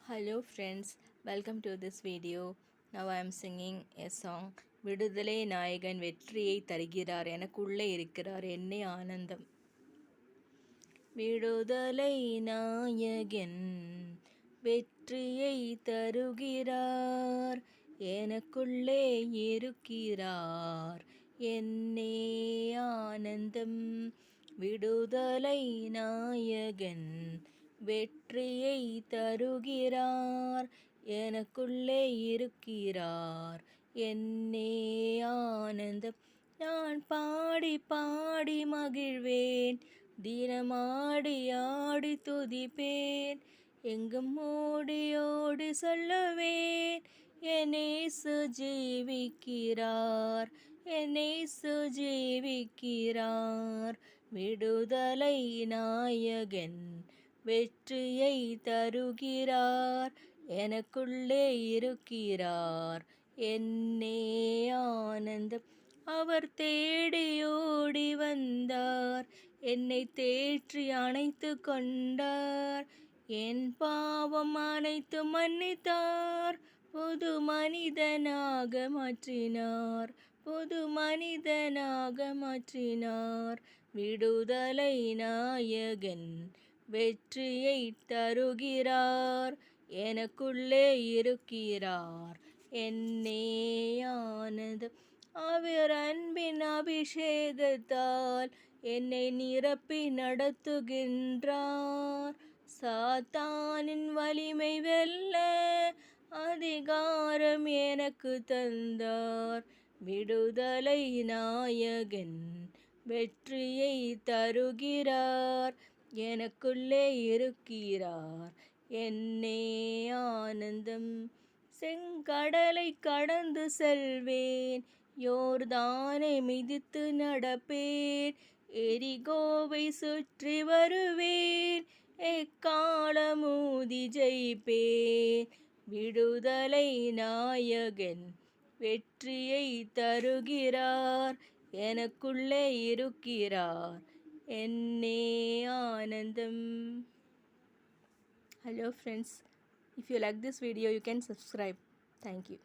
Hello friends, welcome to this video. Now I am singing a song. விடுதலை நாயகன் வெற்றியை தருகிறார், எனக்குள்ளே இருக்கிறார் என்னை ஆனந்தம். விடுதலை நாயகன் வெற்றியை தருகிறார், எனக்குள்ளே இருக்கிறார் என்னே ஆனந்தம். விடுதலை நாயகன் வெற்றியை தருகிறார், எனக்குள்ளே இருக்கிறார் என்னே ஆனந்தம். நான் பாடி பாடி மகிழ்வேன், தினமாடி ஆடி துதிப்பேன், எங்கும் ஓடி ஓடி சொல்லுவேன், என்னேசு ஜீவிக்கிறார், என்னேசு ஜீவிக்கிறார். விடுதலை நாயகன் வெற்றியை தருகிறார், எனக்குள்ளே இருக்கிறார் என்னே ஆனந்தம். அவர் தேடி ஓடி வந்தார், என்னை தேற்றி அணைத்து கொண்டார், என் பாவம் அனைத்து மன்னித்தார், புது மனிதனாக மாற்றினார், புது மனிதனாக மாற்றினார். விடுதலை நாயகன் வெற்றியை தருகிறார், எனக்குள்ளே இருக்கிறார் என்னே ஆனந்தம். அவர் அன்பின் அபிஷேகத்தால் என்னை நிரப்பி நடத்துகின்றார், சாத்தானின் வலிமை வெல்ல அதிகாரம் எனக்கு தந்தார். விடுதலை நாயகன் வெற்றியை தருகிறார், எனக்குள்ளே இருக்கிறார் என்னே ஆனந்தம். செங்கடலை கடந்து செல்வேன், யோர்தானை மிதித்து நடப்பேன், எரிகோவை சுற்றி வருவேன், எக்காலமூதி ஜெயிப்பேன். விடுதலை நாயகன் வெற்றியை தருகிறார், எனக்குள்ளே இருக்கிறார் என்னே ஆனந்தம். Hello friends, if you like this video you can subscribe. Thank you.